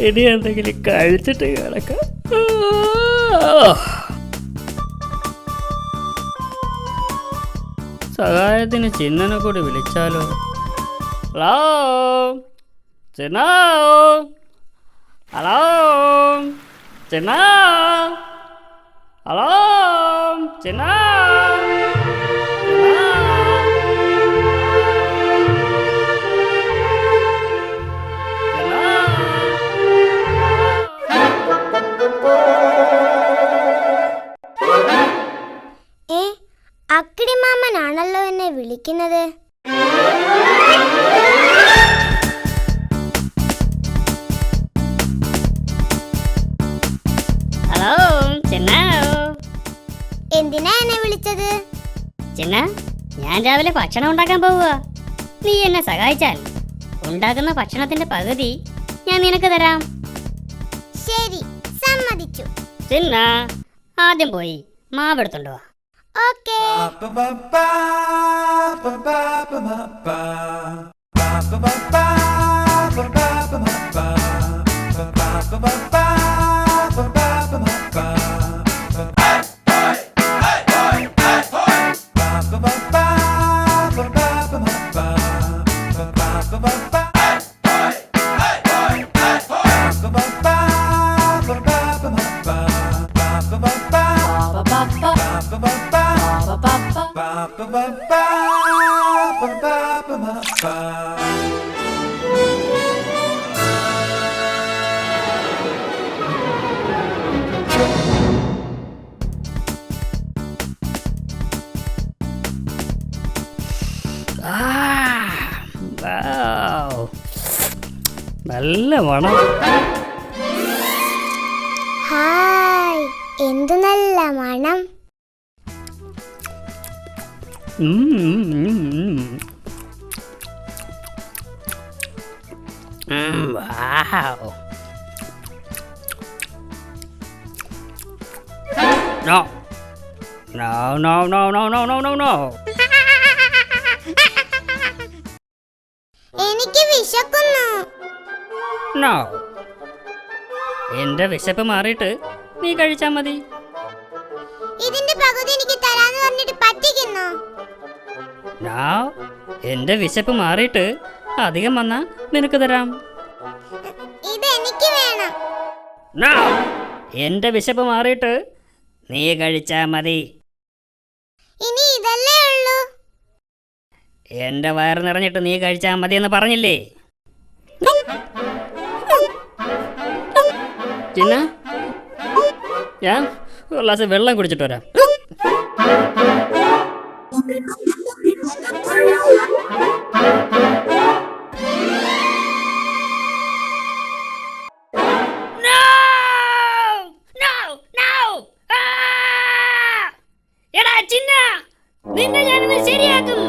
ഇനി എന്തെങ്കിലും കഴിച്ചിട്ട് കിടക്കാം. സഹായത്തിന് ചിന്നനെ കൂടി വിളിച്ചാലോ? ഹലോ ചിന്ന, ഹലോ ചിന്ന, ഹലോ ചിന്ന. അക്കിടി മാമനാണല്ലോ എന്നെ വിളിക്കുന്നത്. ഹലോ ചിന്ന. എന്തിനാ എന്നെ വിളിച്ചത്? ചിന്ന, ഞാൻ രാവിലെ ഭക്ഷണം ഉണ്ടാക്കാൻ പോവുക. നീ എന്നെ സഹായിച്ചാൽ ഉണ്ടാക്കുന്ന ഭക്ഷണത്തിന്റെ പകുതി ഞാൻ നിനക്ക് തരാം. ശരി, സമ്മതിച്ചു. ചിന്ന, ആദ്യം പോയി മാവെടുത്തുണ്ടോ? ഓക്കേ. നല്ല മണം. ഹായ്, എന്ത് നല്ല മണം. No. No, no, no, no, no, no, no, no. എനിക്ക് വിശക്കുന്നു. No. എന്റെ വിശപ്പ് മാറിയിട്ട് നീ കഴിച്ചാ മതി. ഇതിന്റെ പകുതി എനിക്ക് തരാന്ന് പറഞ്ഞിട്ട് പറ്റിക്കുന്നു. No. എന്റെ വിശപ്പ് മാറിയിട്ട് അധികം വന്നാ നിനക്ക് തരാം. ഇതെനിക്ക് വേണം. No. എന്റെ വിശപ്പ് മാറിയിട്ട് നീ കഴിച്ചാ മതി. ഇനി ഇതല്ലേ ഉള്ളൂ. എന്റെ വയറ് നിറഞ്ഞിട്ട് നീ കഴിച്ചാ മതി എന്ന് പറഞ്ഞില്ലേ? ചിന്ന, ഞാൻ ഒരു ഗ്ലാസ് വെള്ളം കുടിച്ചിട്ട് വരാം. എടാ ചിന്ന, നിന്നെ ഞാനിന്ന് ശരിയാക്കും.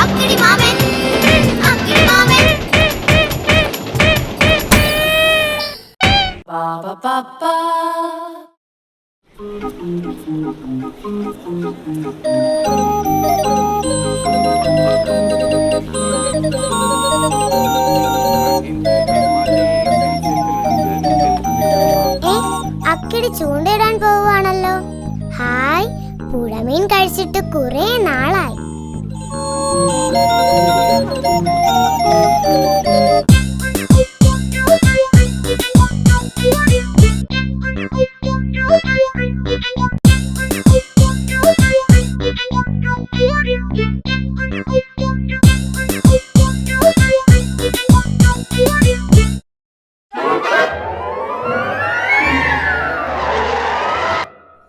അക്കിടി മാമൻ, അക്കിടി മാമൻ. അക്കിടി ചൂണ്ടയിടാൻ പോവുകയാണല്ലോ. ഹായ്, പുഴമീൻ കഴിച്ചിട്ട് കുറെ നാളായി.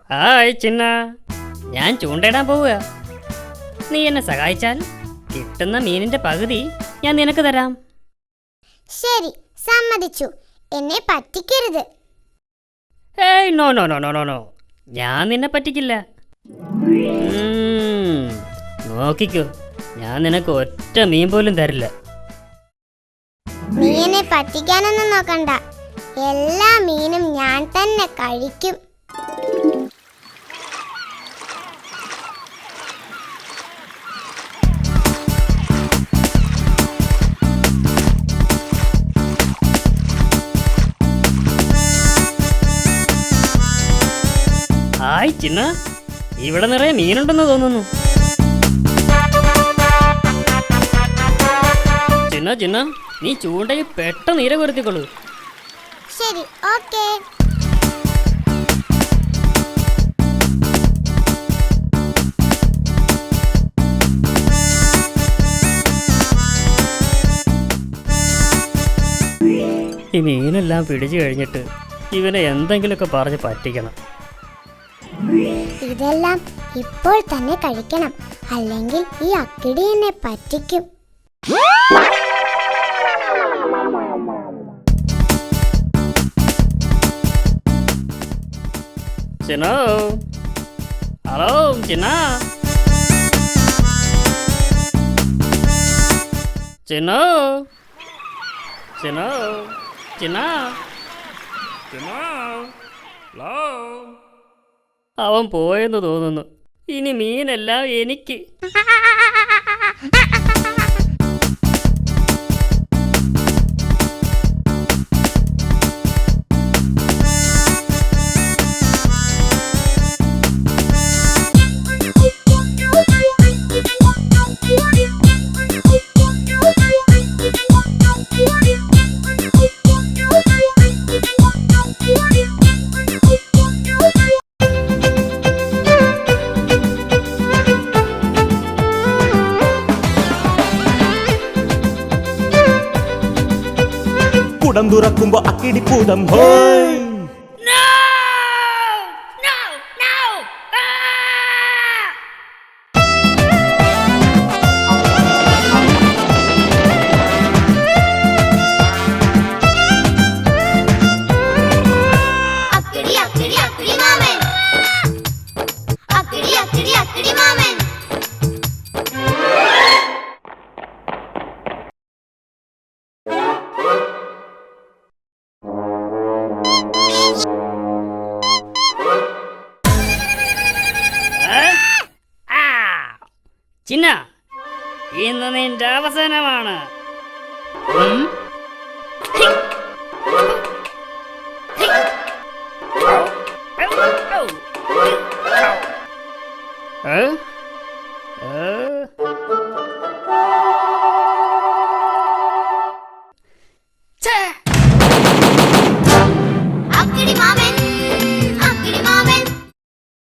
ഹായ് ചിന്ന, ഞാൻ ചൂണ്ടയിടാൻ പോവുക. നീ എന്നെ സഹായിച്ചാൽ കിട്ടുന്ന മീനിന്റെ പകുതി ഞാൻ നിനക്ക് തരാം. ശരി, സമ്മതിച്ചു. എന്നെ പറ്റിക്കരുത്. ഏയ് no no no no no no, ഞാൻ നിന്നെ പറ്റിക്കില്ല. നോക്കിക്കോ, ഞാൻ നിനക്ക് ഒറ്റ മീൻ പോലും തരില്ല. നീ എന്നെ പറ്റിക്കാനൊന്നും നോക്കണ്ട. എല്ലാ മീനും ഞാൻ തന്നെ കഴിക്കും. ഹായ് ചിന്ന, ഇവിടെ നിറയെ മീനുണ്ടെന്ന് തോന്നുന്നു. ചിന്ന ചിന്ന, നീ ചൂണ്ടയിൽ പെട്ടെന്ന് ഇര കൊരുത്തിക്കൊള്ളു. ശരി, ഓക്കേ. ഈ മീനെല്ലാം പിടിച്ചു കഴിഞ്ഞിട്ട് ഇവനെ എന്തെങ്കിലുമൊക്കെ പറഞ്ഞ് പറ്റിക്കണം. ഇതെല്ലാം ഇപ്പോൾ തന്നെ കഴിക്കണം, അല്ലെങ്കിൽ ഈ അക്കിടി എന്നെ പറ്റിക്കും. ചിന്നോ, ഹലോ ചിന്ന, ചിന്നോ, ചിന്നോ, ചിന്ന, ചിന്നോ, ഹലോ. അവൻ പോയെന്ന് തോന്നുന്നു. ഇനി മീനെല്ലാം എനിക്ക്. കുടം തുറക്കുമ്പോ അക്കിടിപ്പൂതം ഹോയ്. അക്കിടി അക്കിടി അക്കിടി മാമൻ, അക്കിടി അക്കിടി അക്കിടി മാമൻ. ചിന്ന, ഇന്ന് നിന്റെ അവസാനമാണ്.